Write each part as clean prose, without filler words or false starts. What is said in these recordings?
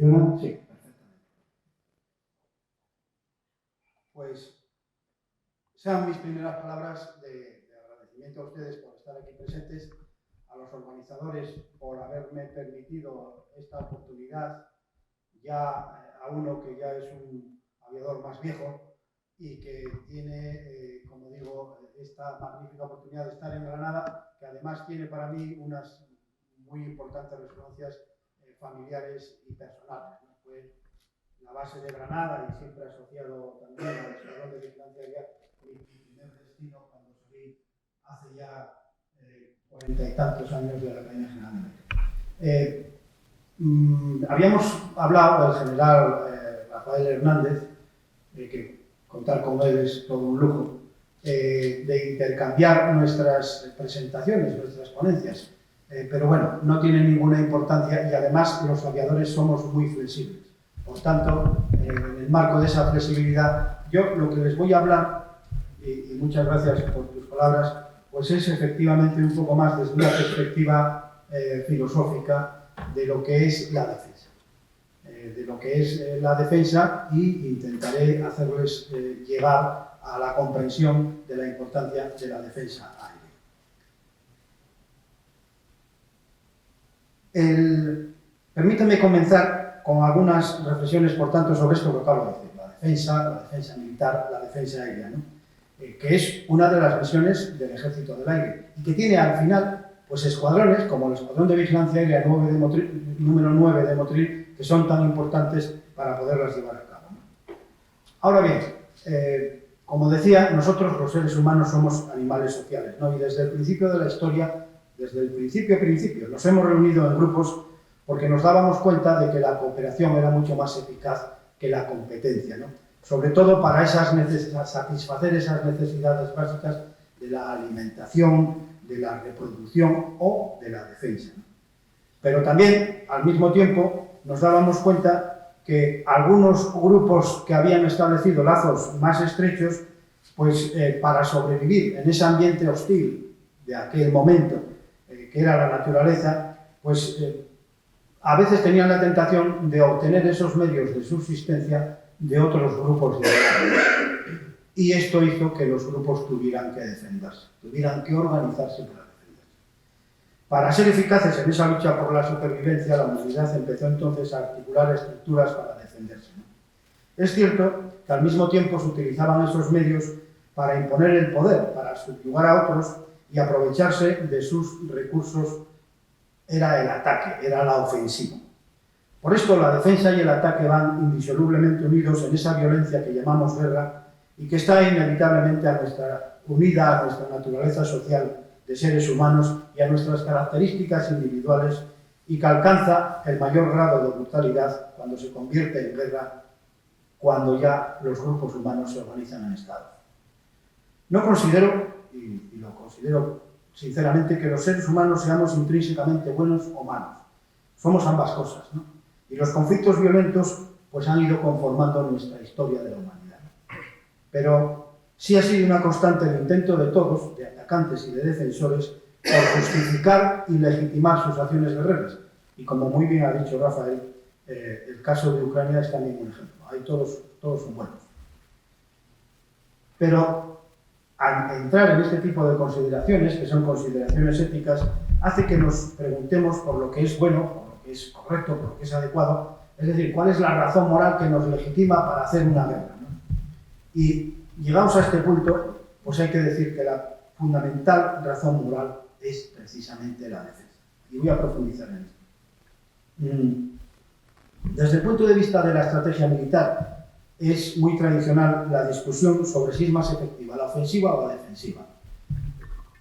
¿Funciona? Sí, perfectamente. Pues sean mis primeras palabras de agradecimiento a ustedes por estar aquí presentes, a los organizadores por haberme permitido esta oportunidad, ya a uno que ya es un aviador más viejo y que tiene, como digo, esta magnífica oportunidad de estar en Granada, que además tiene para mí unas muy importantes resonancias familiares y personales, ¿no? Fue la base de Granada y siempre asociado también al Escuadrón de Vigilancia Aérea, mi primer destino cuando salí hace ya 40 y tantos años de la Academia General de Aviación. Habíamos hablado del general Rafael Hernández, que contar con él es todo un lujo, de intercambiar nuestras presentaciones, nuestras ponencias. Pero bueno, no tiene ninguna importancia y además los aviadores somos muy flexibles. Por tanto, en el marco de esa flexibilidad, yo lo que les voy a hablar, y muchas gracias por tus palabras, pues es efectivamente un poco más desde una perspectiva filosófica de lo que es la defensa. De lo que es la defensa y intentaré hacerles llegar a la comprensión de la importancia de la defensa aérea. Permítanme comenzar con algunas reflexiones, por tanto, sobre esto que acabo de decir, la defensa militar, la defensa aérea, ¿no? Que es una de las misiones del Ejército del Aire y que tiene al final pues escuadrones como el Escuadrón de Vigilancia Aérea número 9 de Motril, que son tan importantes para poderlas llevar a cabo, ¿no? Ahora bien, como decía, nosotros los seres humanos somos animales sociales, ¿no? Y desde el principio de la historia, desde el principio nos hemos reunido en grupos porque nos dábamos cuenta de que la cooperación era mucho más eficaz que la competencia, ¿no? Sobre todo para satisfacer esas necesidades básicas de la alimentación, de la reproducción o de la defensa, ¿no? Pero también, al mismo tiempo, nos dábamos cuenta que algunos grupos que habían establecido lazos más estrechos, pues para sobrevivir en ese ambiente hostil de aquel momento, que era la naturaleza, pues a veces tenían la tentación de obtener esos medios de subsistencia de otros grupos de guerra. Y esto hizo que los grupos tuvieran que defenderse, tuvieran que organizarse para defenderse. Para ser eficaces en esa lucha por la supervivencia, la humanidad empezó entonces a articular estructuras para defenderse, ¿no? Es cierto que al mismo tiempo se utilizaban esos medios para imponer el poder, para subyugar a otros y aprovecharse de sus recursos. Era el ataque, era la ofensiva. Por esto la defensa y el ataque van indisolublemente unidos en esa violencia que llamamos guerra y que está inevitablemente unida a nuestra naturaleza social de seres humanos y a nuestras características individuales y que alcanza el mayor grado de brutalidad cuando se convierte en guerra, cuando ya los grupos humanos se organizan en estados. No considero, y lo considero sinceramente, que los seres humanos seamos intrínsecamente buenos o malos. Somos ambas cosas, ¿no? Y los conflictos violentos pues han ido conformando nuestra historia de la humanidad. Pero sí ha sido una constante el intento de todos, de atacantes y de defensores, por justificar y legitimar sus acciones guerreras. Y como muy bien ha dicho Rafael, el caso de Ucrania es también un ejemplo. Ahí todos son buenos. Pero al entrar en este tipo de consideraciones, que son consideraciones éticas, hace que nos preguntemos por lo que es bueno, por lo que es correcto, por lo que es adecuado, es decir, cuál es la razón moral que nos legitima para hacer una guerra, ¿no? Y llegados a este punto, pues hay que decir que la fundamental razón moral es precisamente la defensa. Y voy a profundizar en esto. Desde el punto de vista de la estrategia militar, es muy tradicional la discusión sobre si es más efectiva la ofensiva o la defensiva.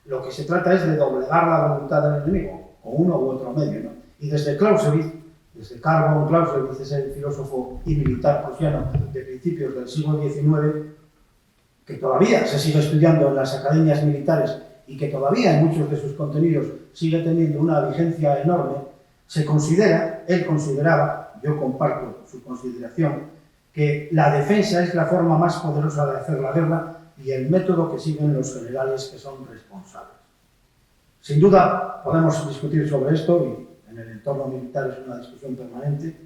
Lo que se trata es de doblegar la voluntad del enemigo, con uno u otro medio, ¿no? Y desde Clausewitz, desde Karl von Clausewitz, es el filósofo y militar prusiano de principios del siglo XIX, que todavía se sigue estudiando en las academias militares y que todavía en muchos de sus contenidos sigue teniendo una vigencia enorme, él consideraba, yo comparto su consideración, que la defensa es la forma más poderosa de hacer la guerra y el método que siguen los generales que son responsables. Sin duda podemos discutir sobre esto y en el entorno militar es una discusión permanente,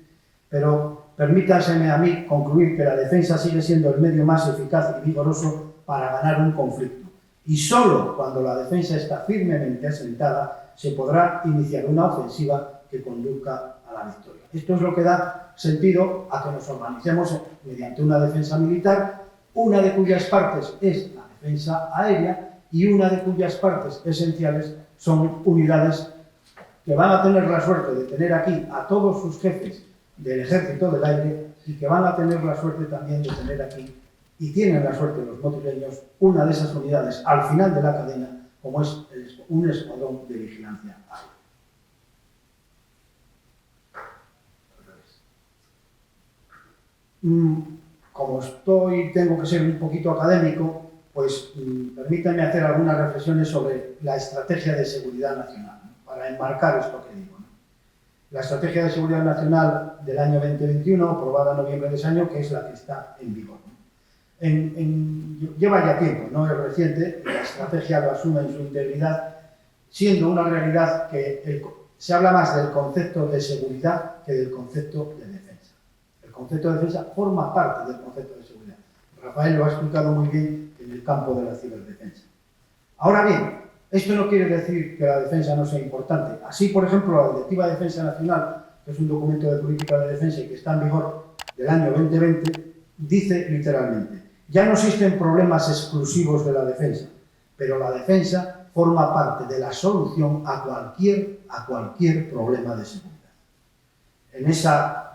pero permítanseme a mí concluir que la defensa sigue siendo el medio más eficaz y vigoroso para ganar un conflicto. Y solo cuando la defensa está firmemente asentada se podrá iniciar una ofensiva que conduzca a la victoria. Esto es lo que da sentido a que nos organicemos mediante una defensa militar, una de cuyas partes es la defensa aérea y una de cuyas partes esenciales son unidades que van a tener la suerte de tener aquí a todos sus jefes del ejército del aire y que van a tener la suerte también de tener aquí, y tienen la suerte los motrileños, una de esas unidades al final de la cadena, como es un escuadrón de vigilancia aérea. Como tengo que ser un poquito académico, pues permítanme hacer algunas reflexiones sobre la estrategia de seguridad nacional, ¿no? Para enmarcar esto que digo, ¿no? La estrategia de seguridad nacional del año 2021, aprobada en noviembre de ese año, que es la que está en vigor, ¿no? Lleva ya tiempo, no es reciente, la estrategia lo asume en su integridad, siendo una realidad que se habla más del concepto de seguridad que del concepto de defensa. El concepto de defensa forma parte del concepto de seguridad. Rafael lo ha explicado muy bien en el campo de la ciberdefensa. Ahora bien, esto no quiere decir que la defensa no sea importante. Así, por ejemplo, la Directiva de Defensa Nacional, que es un documento de política de defensa y que está en vigor del año 2020, dice literalmente: ya no existen problemas exclusivos de la defensa, pero la defensa forma parte de la solución a cualquier problema de seguridad. En esa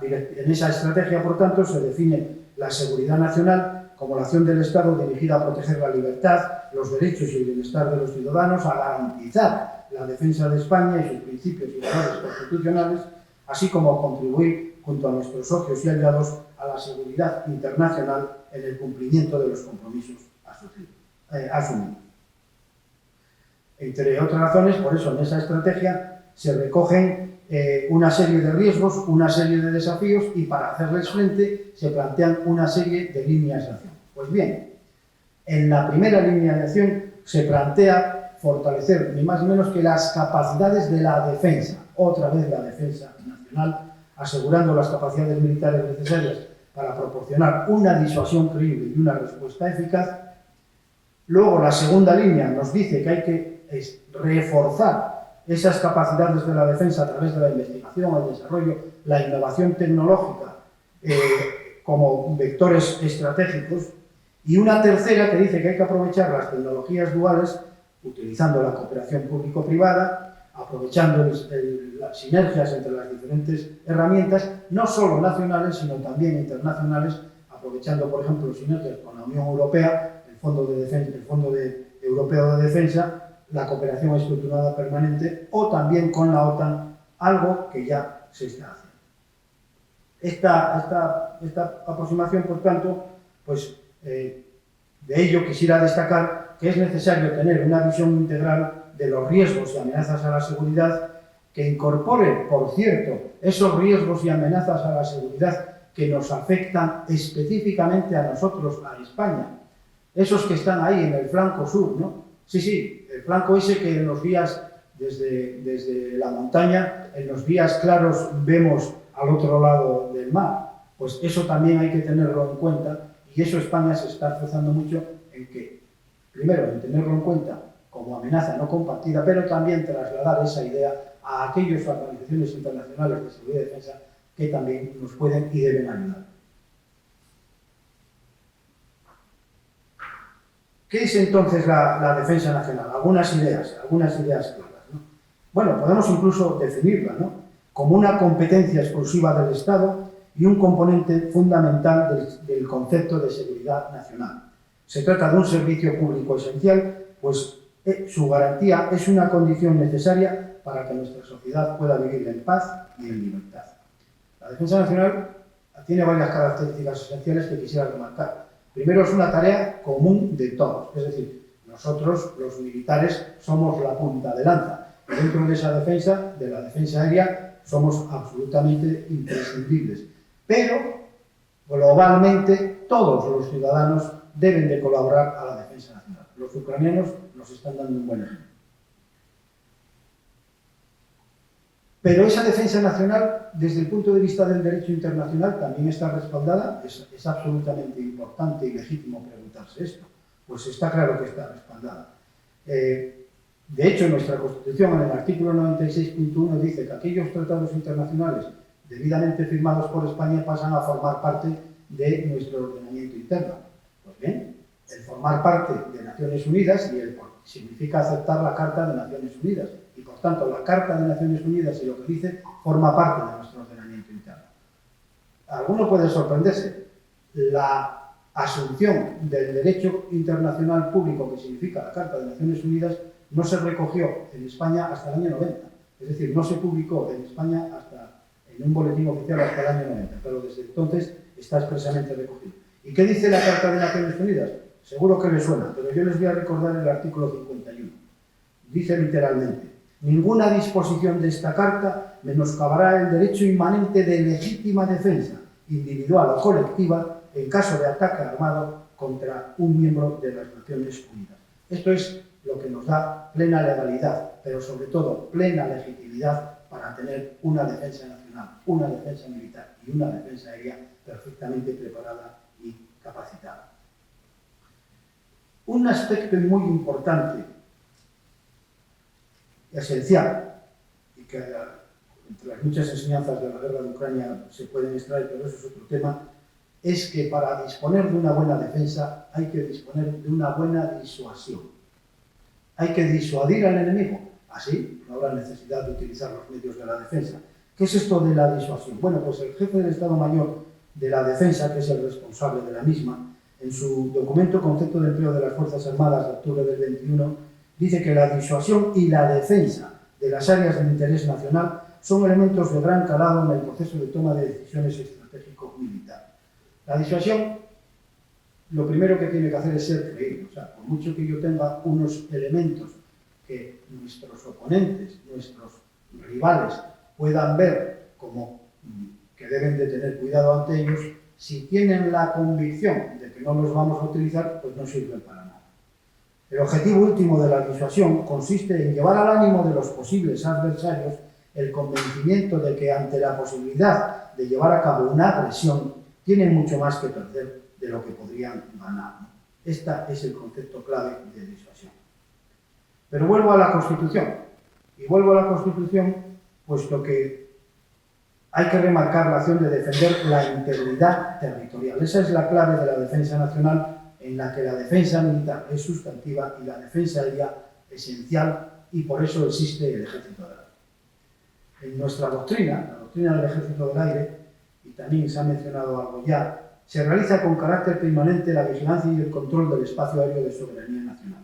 estrategia, por tanto, se define la seguridad nacional como la acción del Estado dirigida a proteger la libertad, los derechos y el bienestar de los ciudadanos, a garantizar la defensa de España y sus principios y valores constitucionales, así como a contribuir, junto a nuestros socios y aliados, a la seguridad internacional en el cumplimiento de los compromisos asumidos. Entre otras razones, por eso en esa estrategia se recogen una serie de riesgos, una serie de desafíos, y para hacerles frente se plantean una serie de líneas de acción. Pues bien, en la primera línea de acción se plantea fortalecer ni más ni menos que las capacidades de la defensa, otra vez la defensa nacional, asegurando las capacidades militares necesarias para proporcionar una disuasión creíble y una respuesta eficaz. Luego, la segunda línea nos dice que hay que reforzar esas capacidades de la defensa a través de la investigación, el desarrollo, la innovación tecnológica como vectores estratégicos. Y una tercera que dice que hay que aprovechar las tecnologías duales, utilizando la cooperación público-privada, aprovechando las sinergias entre las diferentes herramientas, no solo nacionales, sino también internacionales, aprovechando, por ejemplo, sinergias con la Unión Europea, el Fondo Europeo de Defensa, la cooperación estructurada permanente, o también con la OTAN, algo que ya se está haciendo. Esta aproximación, por tanto, pues de ello quisiera destacar que es necesario tener una visión integral de los riesgos y amenazas a la seguridad, que incorpore, por cierto, esos riesgos y amenazas a la seguridad que nos afectan específicamente a nosotros, a España, esos que están ahí en el flanco sur, ¿no? Sí, el flanco ese que en los días, desde la montaña, en los días claros vemos al otro lado del mar. Pues eso también hay que tenerlo en cuenta, y eso España se está esforzando mucho en que, primero, en tenerlo en cuenta como amenaza no compartida, pero también trasladar esa idea a aquellas organizaciones internacionales de seguridad y defensa que también nos pueden y deben ayudar. ¿Qué es entonces la defensa nacional? Algunas ideas claras, ¿no? Bueno, podemos incluso definirla, ¿no?, como una competencia exclusiva del Estado y un componente fundamental del concepto de seguridad nacional. Se trata de un servicio público esencial, pues su garantía es una condición necesaria para que nuestra sociedad pueda vivir en paz y en libertad. La defensa nacional tiene varias características esenciales que quisiera remarcar. Primero, es una tarea común de todos, es decir, nosotros, los militares, somos la punta de lanza. Y dentro de esa defensa, de la defensa aérea, somos absolutamente imprescindibles. Pero, globalmente, todos los ciudadanos deben de colaborar a la defensa nacional. Los ucranianos nos están dando un buen ejemplo. Pero esa defensa nacional, desde el punto de vista del derecho internacional, también está respaldada. Es absolutamente importante y legítimo preguntarse esto. Pues está claro que está respaldada. De hecho, nuestra Constitución, en el artículo 96.1, dice que aquellos tratados internacionales debidamente firmados por España pasan a formar parte de nuestro ordenamiento interno. Pues bien, el formar parte de Naciones Unidas significa aceptar la Carta de Naciones Unidas. Y, por tanto, la Carta de Naciones Unidas y lo que dice forma parte de nuestro ordenamiento interno. Alguno puede sorprenderse. La asunción del derecho internacional público que significa la Carta de Naciones Unidas no se recogió en España hasta el año 90. Es decir, no se publicó en España en un boletín oficial hasta el año 90, pero desde entonces está expresamente recogido. ¿Y qué dice la Carta de Naciones Unidas? Seguro que les suena, pero yo les voy a recordar el artículo 51. Dice literalmente: ninguna disposición de esta Carta menoscabará el derecho inmanente de legítima defensa, individual o colectiva, en caso de ataque armado contra un miembro de las Naciones Unidas. Esto es lo que nos da plena legalidad, pero sobre todo plena legitimidad para tener una defensa nacional, una defensa militar y una defensa aérea perfectamente preparada y capacitada. Un aspecto muy importante, esencial, y que entre las muchas enseñanzas de la guerra de Ucrania se pueden extraer, pero eso es otro tema, es que para disponer de una buena defensa hay que disponer de una buena disuasión. Hay que disuadir al enemigo, así no habrá necesidad de utilizar los medios de la defensa. ¿Qué es esto de la disuasión? Bueno, pues el jefe del Estado Mayor de la Defensa, que es el responsable de la misma, en su documento Concepto de Empleo de las Fuerzas Armadas de octubre del 21, dice que la disuasión y la defensa de las áreas de interés nacional son elementos de gran calado en el proceso de toma de decisiones estratégico-militar. La disuasión, lo primero que tiene que hacer es ser creíble. O sea, por mucho que yo tenga unos elementos que nuestros oponentes, nuestros rivales puedan ver como que deben de tener cuidado ante ellos, si tienen la convicción de que no los vamos a utilizar, pues no sirven para nada. El objetivo último de la disuasión consiste en llevar al ánimo de los posibles adversarios el convencimiento de que ante la posibilidad de llevar a cabo una agresión, tienen mucho más que perder de lo que podrían ganar. Este es el concepto clave de disuasión. Pero vuelvo a la Constitución. Y vuelvo a la Constitución puesto que hay que remarcar la acción de defender la integridad territorial. Esa es la clave de la defensa nacional, en la que la defensa militar es sustantiva y la defensa aérea esencial, y por eso existe el Ejército del Aire. En nuestra doctrina, la doctrina del Ejército del Aire, y también se ha mencionado algo ya, se realiza con carácter permanente la vigilancia y el control del espacio aéreo de soberanía nacional.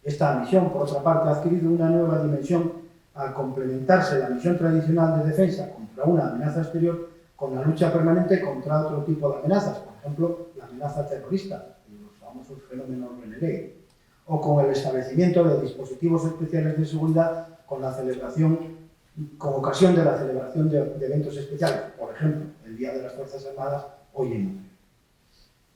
Esta misión, por otra parte, ha adquirido una nueva dimensión al complementarse la misión tradicional de defensa contra una amenaza exterior con la lucha permanente contra otro tipo de amenazas, por ejemplo, la amenaza terrorista, los famosos fenómenos Renegade, o con el establecimiento de dispositivos especiales de seguridad con ocasión de la celebración de eventos especiales, por ejemplo, el Día de las Fuerzas Armadas hoy en día.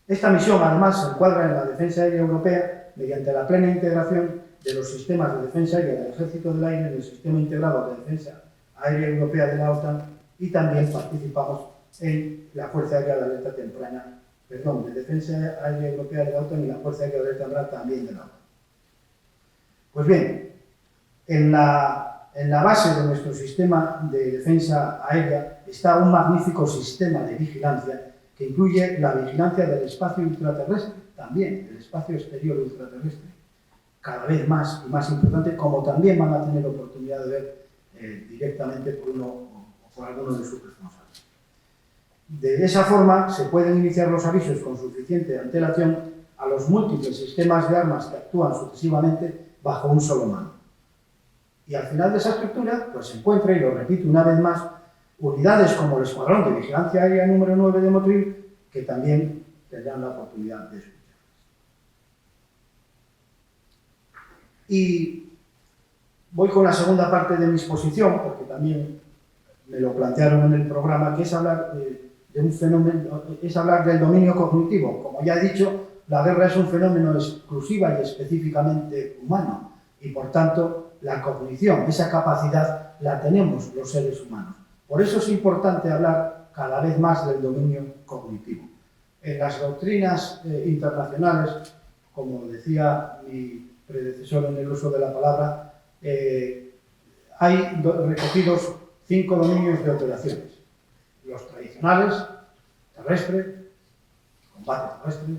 Esta misión, además, se encuadra en la defensa aérea europea mediante la plena integración de los sistemas de defensa aérea del Ejército del Aire en el Sistema Integrado de Defensa Aérea Europea de la OTAN, y también participamos en la Fuerza Aérea de Alerta Temprana, de Defensa Aérea Europea de la OTAN y la Fuerza Aérea de Alerta Temprana también de la OTAN. Pues bien, en la base de nuestro sistema de defensa aérea está un magnífico sistema de vigilancia que incluye la vigilancia del espacio ultraterrestre, también el espacio exterior ultraterrestre, cada vez más y más importante, como también van a tener oportunidad de ver directamente por uno o por alguno de sus responsables. De esa forma se pueden iniciar los avisos con suficiente antelación a los múltiples sistemas de armas que actúan sucesivamente bajo un solo mando. Y al final de esa estructura, pues se encuentra, y lo repito una vez más, unidades como el Escuadrón de Vigilancia Aérea número 9 de Motril, que también tendrán la oportunidad de escuchar. Y voy con la segunda parte de mi exposición, porque también me lo plantearon en el programa, que es hablar de un fenómeno, es hablar del dominio cognitivo. Como ya he dicho, la guerra es un fenómeno exclusiva y específicamente humano, y por tanto la cognición, esa capacidad, la tenemos los seres humanos. Por eso es importante hablar cada vez más del dominio cognitivo. En las doctrinas internacionales, como decía mi predecesor en el uso de la palabra, hay recogidos 5 dominios de operaciones. Los tradicionales, terrestre, combate terrestre,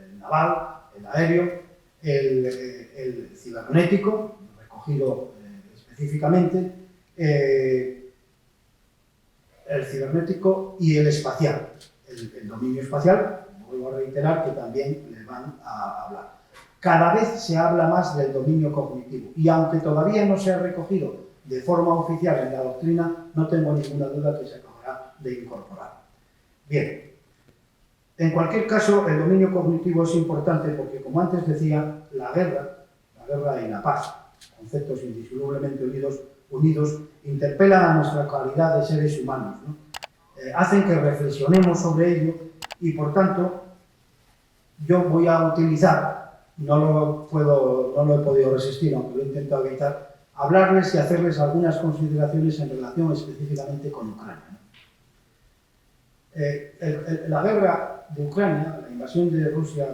el naval, el aéreo, el cibernético, recogido específicamente, el cibernético y el espacial. El dominio espacial, vuelvo a reiterar que también le van a hablar. Cada vez se habla más del dominio cognitivo y aunque todavía no se ha recogido de forma oficial en la doctrina, no tengo ninguna duda que se acabará de incorporar. Bien, en cualquier caso, el dominio cognitivo es importante porque, como antes decía, la guerra y la paz, conceptos indisolublemente unidos, interpelan a nuestra calidad de seres humanos, ¿no? Hacen que reflexionemos sobre ello y, por tanto, yo voy a utilizar, no lo he podido resistir, aunque lo he intentado evitar, hablarles y hacerles algunas consideraciones en relación específicamente con Ucrania, ¿no? La guerra de Ucrania, la invasión de Rusia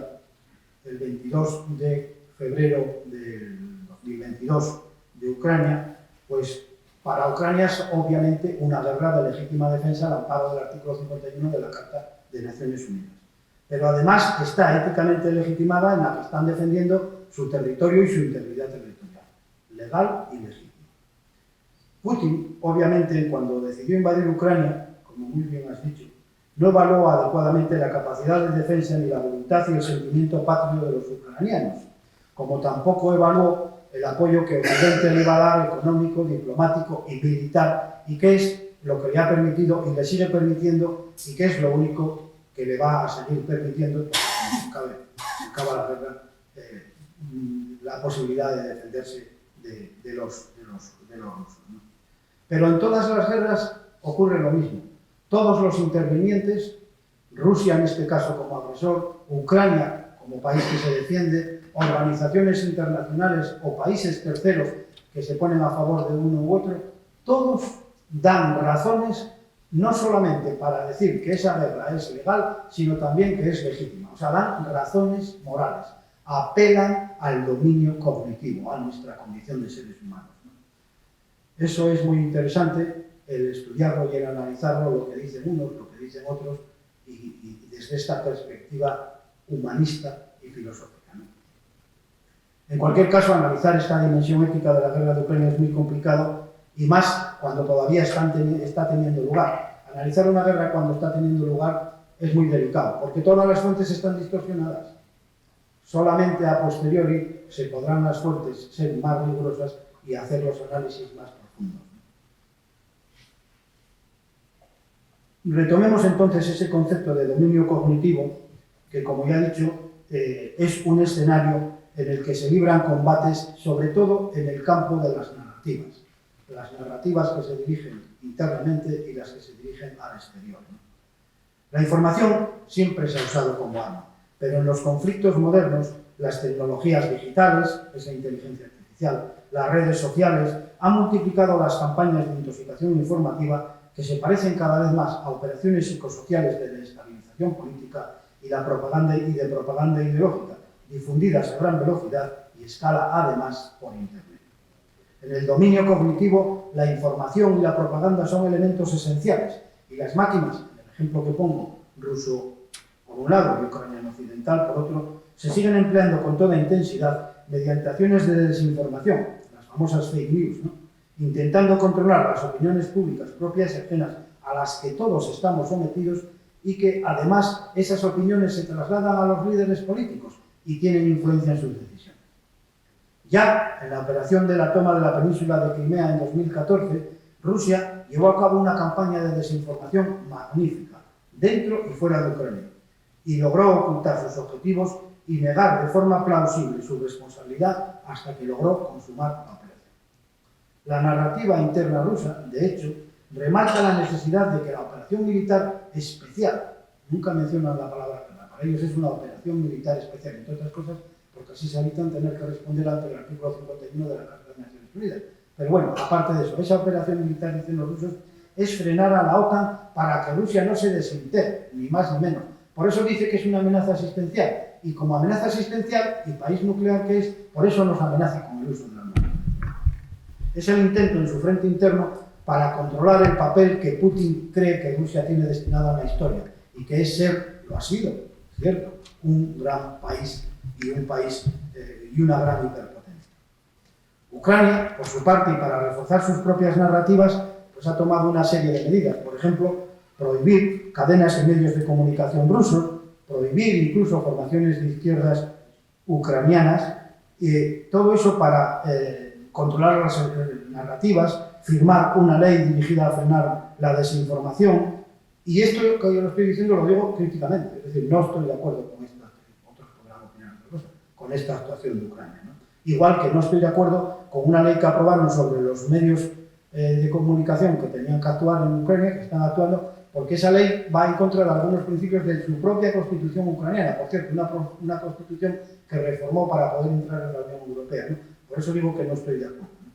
el 22 de febrero del 2022 de Ucrania, pues para Ucrania es obviamente una guerra de legítima defensa al amparo del artículo 51 de la Carta de Naciones Unidas. Pero además está éticamente legitimada en la que están defendiendo su territorio y su integridad territorial, legal y legítima. Putin, obviamente, cuando decidió invadir Ucrania, como muy bien has dicho, no evaluó adecuadamente la capacidad de defensa ni la voluntad y el sentimiento patrio de los ucranianos, como tampoco evaluó el apoyo que Occidente le iba a dar, económico, diplomático y militar, y que es lo que le ha permitido y le sigue permitiendo, y que es lo único que le va a seguir permitiendo, porque acaba la guerra, la posibilidad de defenderse de los. Pero en todas las guerras ocurre lo mismo. Todos los intervinientes, Rusia en este caso como agresor, Ucrania como país que se defiende, organizaciones internacionales o países terceros que se ponen a favor de uno u otro, todos dan razones no solamente para decir que esa guerra es legal, sino también que es legítima. O sea, dan razones morales, apelan al dominio cognitivo, a nuestra condición de seres humanos, ¿no? Eso es muy interesante, el estudiarlo y el analizarlo, lo que dicen unos, lo que dicen otros, y desde esta perspectiva humanista y filosófica, ¿no? En cualquier caso, analizar esta dimensión ética de la guerra de Ucrania es muy complicado, y más cuando todavía está teniendo lugar. Analizar una guerra cuando está teniendo lugar es muy delicado, porque todas las fuentes están distorsionadas. Solamente a posteriori se podrán las fuentes ser más rigurosas y hacer los análisis más profundos. Retomemos entonces ese concepto de dominio cognitivo, que, como ya he dicho, es un escenario en el que se libran combates, sobre todo en el campo de las narrativas que se dirigen internamente y las que se dirigen al exterior, ¿no? La información siempre se ha usado como arma, pero en los conflictos modernos, las tecnologías digitales, esa inteligencia artificial, las redes sociales, han multiplicado las campañas de intoxicación informativa que se parecen cada vez más a operaciones psicosociales de desestabilización política y de propaganda ideológica, difundidas a gran velocidad y escala, además, por Internet. En el dominio cognitivo, la información y la propaganda son elementos esenciales, y las máquinas, en el ejemplo que pongo, ruso por un lado y ucraniano occidental por otro, se siguen empleando con toda intensidad mediante acciones de desinformación, las famosas fake news, ¿no?, intentando controlar las opiniones públicas propias y ajenas a las que todos estamos sometidos, y que además esas opiniones se trasladan a los líderes políticos y tienen influencia en sus decisiones. Ya en la operación de la toma de la península de Crimea en 2014, Rusia llevó a cabo una campaña de desinformación magnífica, dentro y fuera de Ucrania, y logró ocultar sus objetivos y negar de forma plausible su responsabilidad hasta que logró consumar la operación. La narrativa interna rusa, de hecho, remarca la necesidad de que la operación militar especial, nunca mencionan la palabra guerra, para ellos es una operación militar especial, entre otras cosas, porque así se evitan tener que responder ante el artículo 51 de la Carta de Naciones Unidas. Pero bueno, aparte de eso, esa operación militar, dicen los rusos, es frenar a la OTAN para que Rusia no se desintegre, ni más ni menos. Por eso dice que es una amenaza existencial. Y como amenaza existencial, y país nuclear que es, por eso nos amenaza con el uso de la armas. Es el intento en su frente interno para controlar el papel que Putin cree que Rusia tiene destinado a la historia, y que es ser, lo ha sido, ¿cierto?, un gran país y una gran hiperpotencia. Ucrania, por su parte, y para reforzar sus propias narrativas, pues ha tomado una serie de medidas. Por ejemplo, prohibir cadenas y medios de comunicación rusos, prohibir incluso formaciones de izquierdas ucranianas, todo eso para controlar las narrativas, firmar una ley dirigida a frenar la desinformación. Y esto que yo lo estoy diciendo lo digo críticamente, es decir, no estoy de acuerdo con esta, otros podrán opinar otra cosa, con esta actuación de Ucrania, ¿no? Igual que no estoy de acuerdo con una ley que aprobaron sobre los medios de comunicación que tenían que actuar en Ucrania, que están actuando, porque esa ley va en contra de algunos principios de su propia constitución ucraniana, por cierto, una constitución que reformó para poder entrar en la Unión Europea, ¿no? Por eso digo que no estoy de acuerdo, ¿no?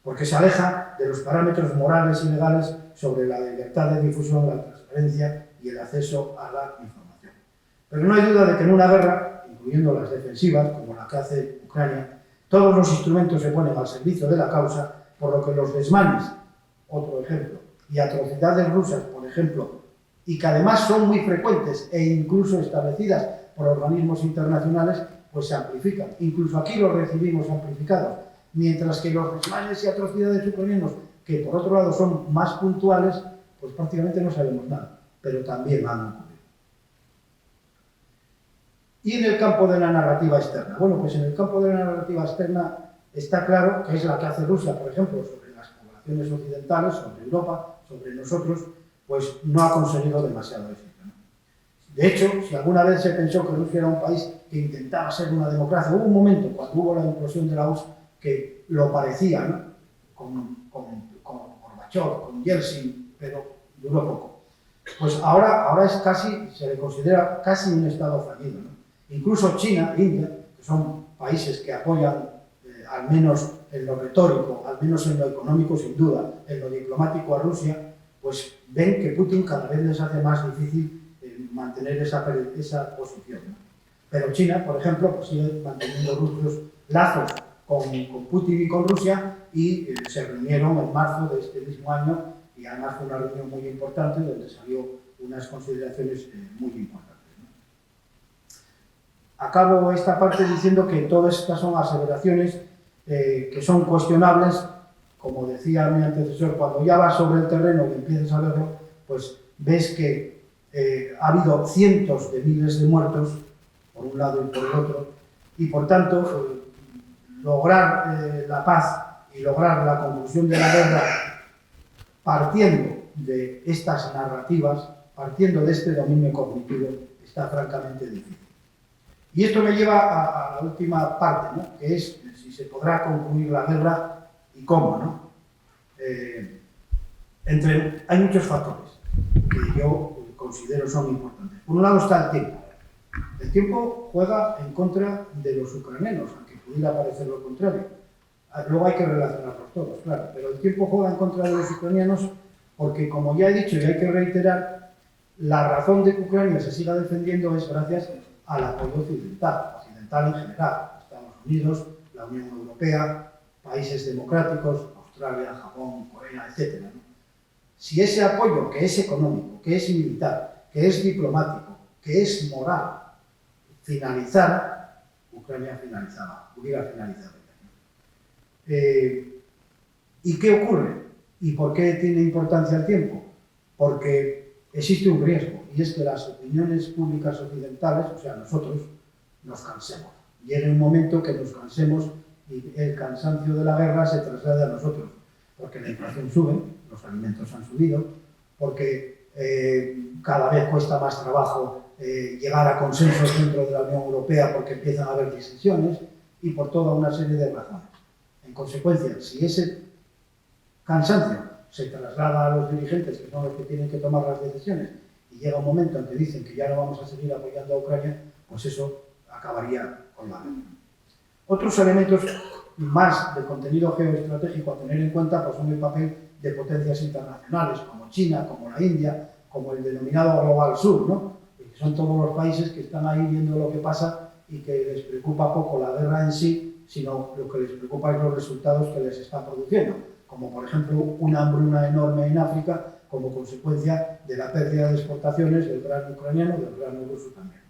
Porque se aleja de los parámetros morales y legales sobre la libertad de difusión, la transparencia y el acceso a la información. Pero no hay duda de que en una guerra, incluyendo las defensivas, como la que hace Ucrania, todos los instrumentos se ponen al servicio de la causa, por lo que los desmanes, otro ejemplo, y atrocidades rusas, por ejemplo, y que además son muy frecuentes e incluso establecidas por organismos internacionales, pues se amplifican. Incluso aquí los recibimos amplificados, mientras que los desmanes y atrocidades ucranianos, que por otro lado son más puntuales, pues prácticamente no sabemos nada, pero también van a ocurrir. Y en el campo de la narrativa externa, bueno, pues en el campo de la narrativa externa está claro que es la que hace Rusia, por ejemplo, sobre las poblaciones occidentales, sobre Europa, sobre nosotros, pues no ha conseguido demasiado éxito, ¿no? De hecho, si alguna vez se pensó que Rusia era un país que intentaba ser una democracia, hubo un momento cuando hubo la implosión de la URSS que lo parecía, ¿no? Con Gorbachev, con Yeltsin, pero duró poco. Pues ahora es casi, se le considera casi un estado fallido, ¿no? Incluso China e India, que son países que apoyan, al menos en lo retórico, al menos en lo económico sin duda, en lo diplomático a Rusia, pues ven que Putin cada vez les hace más difícil mantener esa posición, ¿no? Pero China, por ejemplo, pues sigue manteniendo rusos lazos con Putin y con Rusia, y se reunieron en marzo de este mismo año, y además fue una reunión muy importante donde salió unas consideraciones muy importantes, ¿no? Acabo esta parte diciendo que todas estas son aseveraciones que son cuestionables. Como decía mi antecesor, cuando ya vas sobre el terreno y empiezas a verlo, pues ves que ha habido cientos de miles de muertos, por un lado y por el otro, y por tanto, lograr la paz y lograr la conclusión de la guerra partiendo de estas narrativas, partiendo de este dominio cognitivo, está francamente difícil. Y esto me lleva a la última parte, ¿no?, que es si se podrá concluir la guerra y cómo, ¿no? Hay muchos factores que yo considero son importantes. Por un lado está el tiempo. El tiempo juega en contra de los ucranianos, aunque pudiera parecer lo contrario. Luego hay que relacionarlos todos, claro, pero el tiempo juega en contra de los ucranianos porque, como ya he dicho y hay que reiterar, la razón de que Ucrania se siga defendiendo es gracias al apoyo occidental en general, Estados Unidos, la Unión Europea, países democráticos, Australia, Japón, Corea, etc., ¿no? Si ese apoyo, que es económico, que es militar, que es diplomático, que es moral, finalizara, Ucrania hubiera finalizado. ¿Y qué ocurre? ¿Y por qué tiene importancia el tiempo? Porque existe un riesgo, y es que las opiniones públicas occidentales, o sea, nosotros, nos cansemos. Llegue un momento que nos cansemos y el cansancio de la guerra se traslade a nosotros, porque la inflación sube, los alimentos han subido, porque cada vez cuesta más trabajo llegar a consensos dentro de la Unión Europea porque empiezan a haber decisiones, y por toda una serie de razones. En consecuencia, si ese cansancio se traslada a los dirigentes, que son los que tienen que tomar las decisiones, y llega un momento en que dicen que ya no vamos a seguir apoyando a Ucrania, pues eso acabaría con la guerra. Otros elementos más de contenido geoestratégico a tener en cuenta, pues son el papel de potencias internacionales, como China, como la India, como el denominado Global Sur, ¿no? Que son todos los países que están ahí viendo lo que pasa y que les preocupa poco la guerra en sí, sino lo que les preocupa es los resultados que les está produciendo, como por ejemplo una hambruna enorme en África como consecuencia de la pérdida de exportaciones del grano ucraniano y del grano ruso también.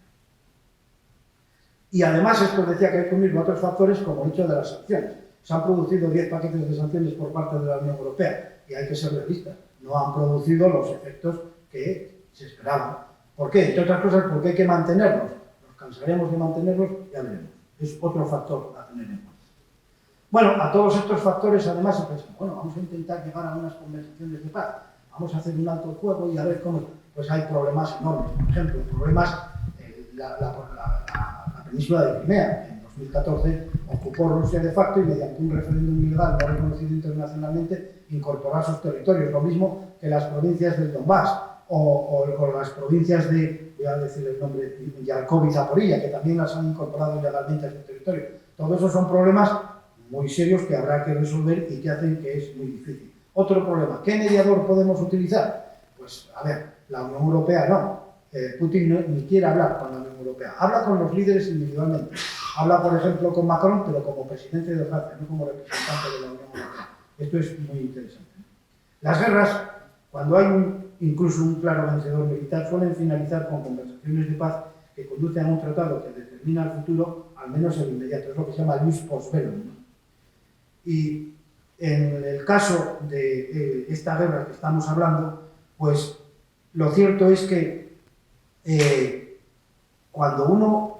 Y además esto decía que hay que unir otros factores como el hecho de las sanciones. Se han producido 10 paquetes de sanciones por parte de la Unión Europea y hay que ser realistas. No han producido los efectos que se esperaban. ¿Por qué? Entre otras cosas porque hay que mantenerlos. Nos cansaremos de mantenerlos, ya veremos. Es otro factor a tener en cuenta. Bueno, a todos estos factores además se piensa, bueno, vamos a intentar llegar a unas conversaciones de paz. Vamos a hacer un alto el fuego y a ver cómo. Pues hay problemas enormes. Por ejemplo, problemas, la península de Crimea. En 2014 ocupó Rusia de facto y mediante un referéndum ilegal no reconocido internacionalmente incorporó a sus territorios. Lo mismo que las provincias del Donbass o las provincias de, voy a decir el nombre, Yarkov y Zaporilla, que también las han incorporado ilegalmente a su territorio. Todos esos son problemas muy serios que habrá que resolver y que hacen que es muy difícil. Otro problema, ¿qué mediador podemos utilizar? Pues, a ver, la Unión Europea no. Putin ni quiere hablar con la Unión Europea. Habla con los líderes individualmente. Habla, por ejemplo, con Macron, pero como presidente de Francia, no como representante de la Unión Europea. Esto es muy interesante. Las guerras, cuando hay incluso un claro vencedor militar, suelen finalizar con conversaciones de paz que conducen a un tratado que determina el futuro, al menos el inmediato. Es lo que se llama el jus post bellum, ¿no? Y en el caso de esta guerra que estamos hablando, pues lo cierto es que cuando uno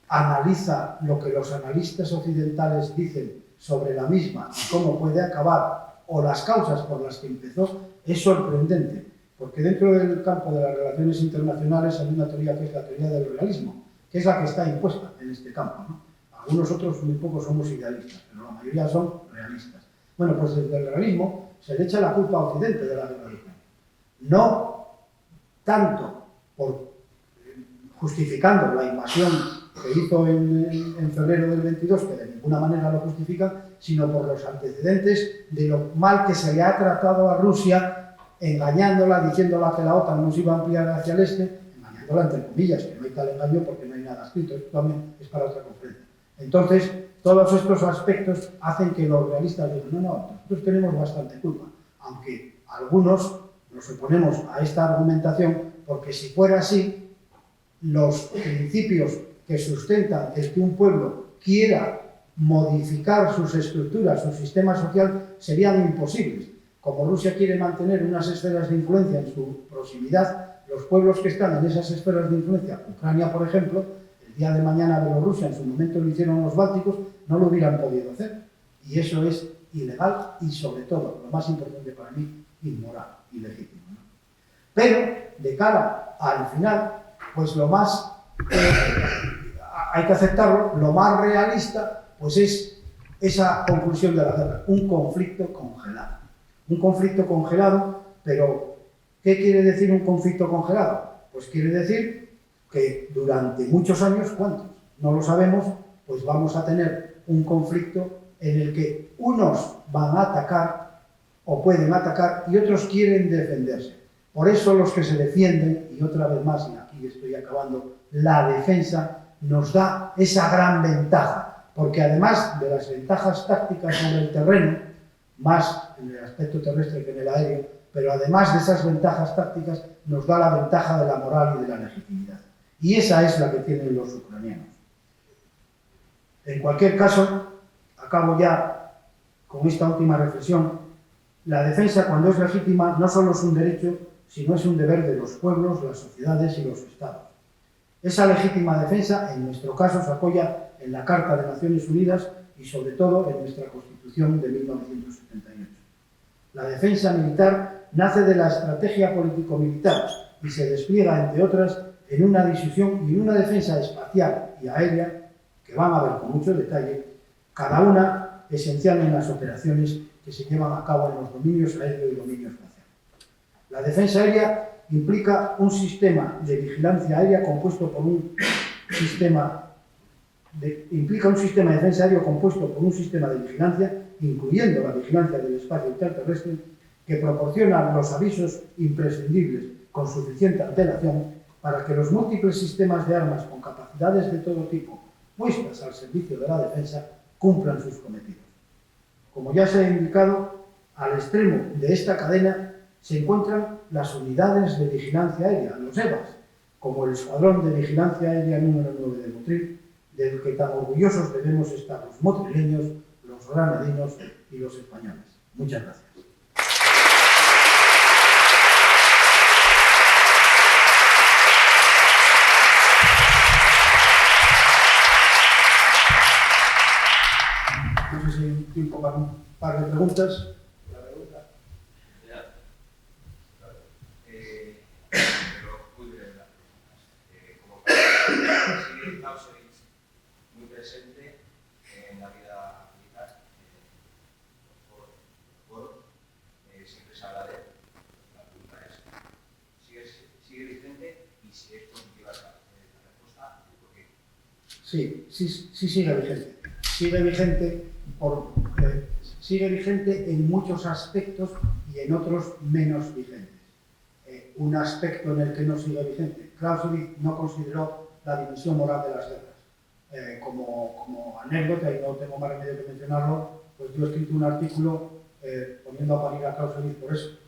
analiza lo que los analistas occidentales dicen sobre la misma y cómo puede acabar, o las causas por las que empezó, es sorprendente, porque dentro del campo de las relaciones internacionales hay una teoría que es la teoría del realismo, que es la que está impuesta en este campo, ¿no? Algunos otros, muy pocos, somos idealistas, pero la mayoría son realistas. Bueno, pues desde el realismo se le echa la culpa a Occidente de la guerra de Ucrania. No tanto por justificando la invasión que hizo en febrero del 22, que de ninguna manera lo justifica, sino por los antecedentes de lo mal que se le ha tratado a Rusia, engañándola, diciéndola que la OTAN nos iba a ampliar hacia el este, engañándola entre comillas, que no hay tal engaño porque no hay nada escrito, esto también es para otra conferencia. Entonces, todos estos aspectos hacen que los realistas digan, no, nosotros tenemos bastante culpa, aunque algunos nos oponemos a esta argumentación, porque si fuera así, los principios que sustentan el que un pueblo quiera modificar sus estructuras, su sistema social, serían imposibles. Como Rusia quiere mantener unas esferas de influencia en su proximidad, los pueblos que están en esas esferas de influencia, Ucrania, por ejemplo, el día de mañana Bielorrusia, en su momento lo hicieron los bálticos, no lo hubieran podido hacer. Y eso es ilegal y, sobre todo, lo más importante para mí, inmoral, ilegítimo, ¿no? Pero, de cara al final, pues lo más, hay que aceptarlo, lo más realista, pues es esa conclusión de la guerra, un conflicto congelado. Un conflicto congelado, pero ¿qué quiere decir un conflicto congelado? Pues quiere decir que durante muchos años, ¿cuántos? No lo sabemos, pues vamos a tener un conflicto en el que unos van a atacar o pueden atacar y otros quieren defenderse. Por eso los que se defienden, y otra vez más, y aquí estoy acabando, la defensa nos da esa gran ventaja, porque además de las ventajas tácticas sobre el terreno, más en el aspecto terrestre que en el aéreo, pero además de esas ventajas tácticas, nos da la ventaja de la moral y de la legitimidad. Y esa es la que tienen los ucranianos. En cualquier caso, acabo ya con esta última reflexión. La defensa, cuando es legítima, no solo es un derecho, sino es un deber de los pueblos, las sociedades y los estados. Esa legítima defensa, en nuestro caso, se apoya en la Carta de Naciones Unidas y, sobre todo, en nuestra Constitución de 1978. La defensa militar nace de la estrategia político-militar y se despliega, entre otras, en una disuasión y en una defensa espacial y aérea, que van a ver con mucho detalle, cada una esencial en las operaciones que se llevan a cabo en los dominios aéreo y dominio espacial. La defensa aérea implica un sistema de vigilancia aérea compuesto por un sistema implica un sistema de defensa aéreo compuesto por un sistema de vigilancia, incluyendo la vigilancia del espacio terrestre, que proporciona los avisos imprescindibles con suficiente antelación para que los múltiples sistemas de armas con capacidades de todo tipo puestas al servicio de la defensa cumplan sus cometidos. Como ya se ha indicado, al extremo de esta cadena se encuentran las unidades de vigilancia aérea, los EVAs, como el Escuadrón de Vigilancia Aérea número 9 de Motril, del que tan orgullosos debemos estar los motrileños, los granadinos y los españoles. Muchas gracias. No sé si hay tiempo para un par de preguntas. La pregunta. Muy breve las preguntas. Como para sigue Clausewitz muy presente en la vida militar, siempre se habla de él. La pregunta es, ¿sigue vigente? Y si es positiva la respuesta, ¿por qué? Sí, sigue vigente. Sigue vigente en muchos aspectos y en otros menos vigentes. Un aspecto en el que no sigue vigente, Clausewitz no consideró la dimensión moral de las guerras. Como anécdota, y no tengo más remedio que mencionarlo, pues yo he escrito un artículo poniendo a parir a Clausewitz por eso.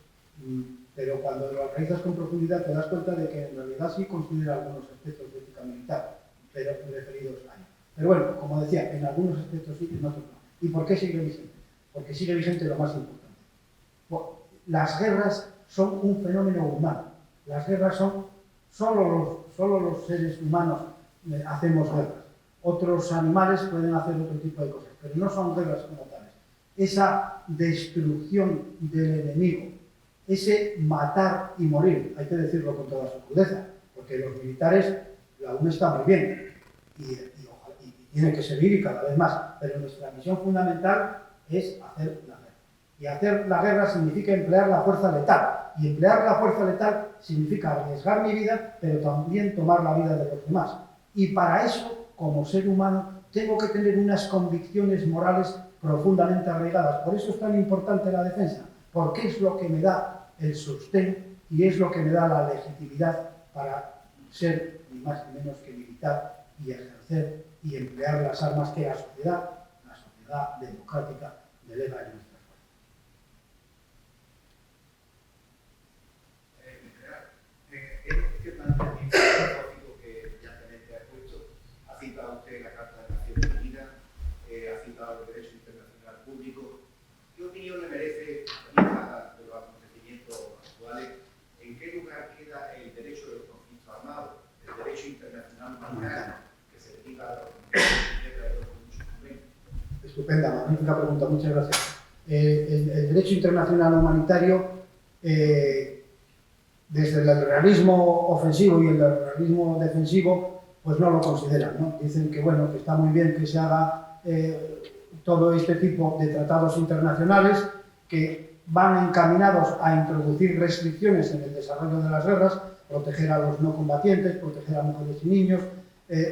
Pero cuando lo analizas con profundidad te das cuenta de que en realidad sí considera algunos aspectos de ética militar, pero referidos a ello. Pero bueno, como decía, en algunos aspectos sí, en otros no. ¿Y por qué sigue vigente? Porque sigue vigente lo más importante. Las guerras son un fenómeno humano. Las guerras son, solo los seres humanos hacemos guerras. Otros animales pueden hacer otro tipo de cosas, pero no son guerras como tales. Esa destrucción del enemigo, ese matar y morir, hay que decirlo con toda su crudeza, porque los militares, la UME está muy bien, y tiene que seguir y cada vez más, pero nuestra misión fundamental es hacer la guerra. Y hacer la guerra significa emplear la fuerza letal, y emplear la fuerza letal significa arriesgar mi vida, pero también tomar la vida de los demás. Y para eso, como ser humano, tengo que tener unas convicciones morales profundamente arraigadas. Por eso es tan importante la defensa, porque es lo que me da el sostén y es lo que me da la legitimidad para ser ni más ni menos que militar y ejercer y emplear las armas que la sociedad democrática delega en nuestras manos. Este planteamiento filosófico que brillantemente ha puesto, ha citado usted la Carta de Naciones Unidas, ha citado el derecho internacional público. ¿Qué opinión le merece, a vista de los acontecimientos actuales, en qué lugar queda el derecho de los conflictos armados, el derecho internacional humanitario, que se dedica a la Ginebra de los Convenios? Estupenda, magnífica pregunta, muchas gracias. El derecho internacional humanitario, desde el realismo ofensivo y el realismo defensivo, pues no lo consideran, ¿no? Dicen que, bueno, que está muy bien que se haga todo este tipo de tratados internacionales que van encaminados a introducir restricciones en el desarrollo de las guerras, proteger a los no combatientes, proteger a mujeres y niños,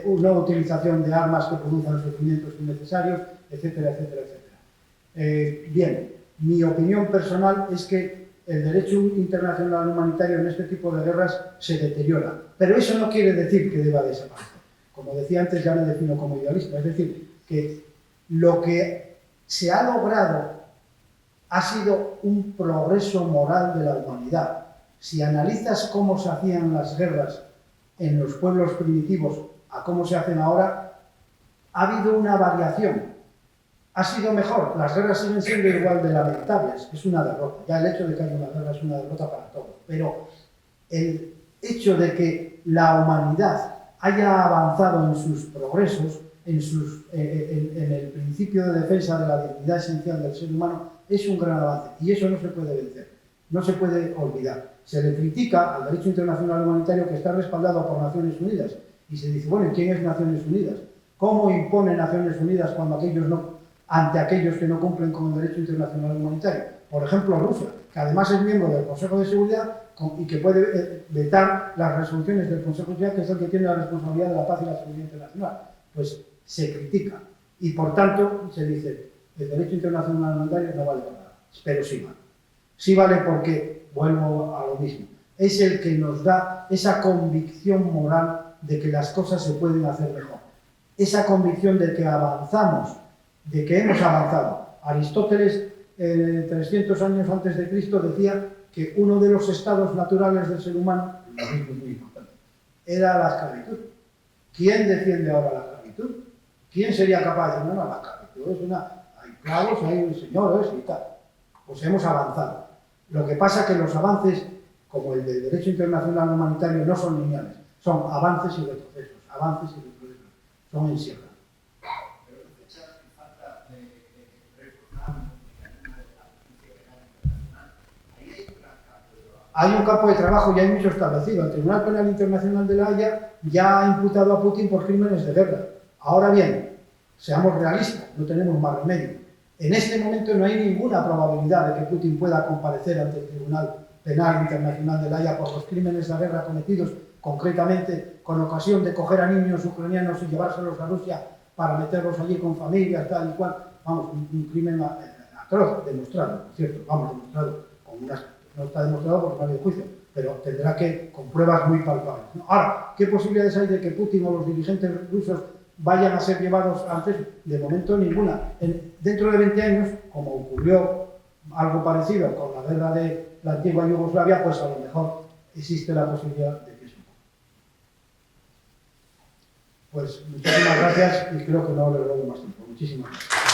una utilización de armas que produzcan sufrimientos innecesarios, etcétera, etcétera, etcétera. Bien, mi opinión personal es que el derecho internacional humanitario en este tipo de guerras se deteriora, pero eso no quiere decir que deba desaparecer. Como decía antes, ya me defino como idealista, es decir, que lo que se ha logrado ha sido un progreso moral de la humanidad. Si analizas cómo se hacían las guerras en los pueblos primitivos a cómo se hacen ahora, ha habido una variación. ¿Ha sido mejor? Las guerras siguen siendo igual de lamentables. Es una derrota. Ya el hecho de que haya una guerra es una derrota para todos. Pero el hecho de que la humanidad haya avanzado en sus progresos, en el principio de defensa de la dignidad esencial del ser humano, es un gran avance. Y eso no se puede vencer, no se puede olvidar. Se le critica al derecho internacional humanitario que está respaldado por Naciones Unidas. Y se dice, bueno, ¿y quién es Naciones Unidas? ¿Cómo impone Naciones Unidas ante aquellos que no cumplen con el derecho internacional humanitario? Por ejemplo, Rusia, que además es miembro del Consejo de Seguridad y que puede vetar las resoluciones del Consejo de Seguridad, que es el que tiene la responsabilidad de la paz y la seguridad internacional. Pues se critica y por tanto se dice el derecho internacional humanitario no vale para nada, pero sí vale. Sí vale porque, vuelvo a lo mismo, es el que nos da esa convicción moral de que las cosas se pueden hacer mejor. Esa convicción de que avanzamos, de que hemos avanzado. Aristóteles, 300 años antes de Cristo, decía que uno de los estados naturales del ser humano, lo mismo es muy importante, era la esclavitud. ¿Quién defiende ahora la esclavitud? ¿Quién sería capaz de decir, no, la esclavitud es una... hay clavos, hay señores y tal? Pues hemos avanzado. Lo que pasa es que los avances, como el del derecho internacional humanitario, no son lineales, son avances y retrocesos, avances y retrocesos, son en sierra. Pero la fecha que falta de reformar un mecanismo de la justicia penal internacional, ahí hay un gran campo de trabajo. Hay un campo de trabajo y hay mucho establecido. El Tribunal Penal Internacional de La Haya ya ha imputado a Putin por crímenes de guerra. Ahora bien, seamos realistas, no tenemos más remedio. En este momento no hay ninguna probabilidad de que Putin pueda comparecer ante el Tribunal Penal Internacional de La Haya por los crímenes de guerra cometidos, concretamente con ocasión de coger a niños ucranianos y llevárselos a Rusia para meterlos allí con familias, tal y cual. Vamos, un crimen atroz, demostrado, por cierto, vamos, demostrado, con unas, no está demostrado porque no ha habido juicio, pero tendrá que, con pruebas muy palpables, ¿no? Ahora, ¿qué posibilidades hay de que Putin o los dirigentes rusos vayan a ser llevados antes? De momento ninguna. Dentro de 20 años, como ocurrió algo parecido con la guerra de la antigua Yugoslavia, pues a lo mejor existe la posibilidad de que eso ocurra. Pues muchísimas gracias y creo que no le robo más tiempo. Muchísimas gracias.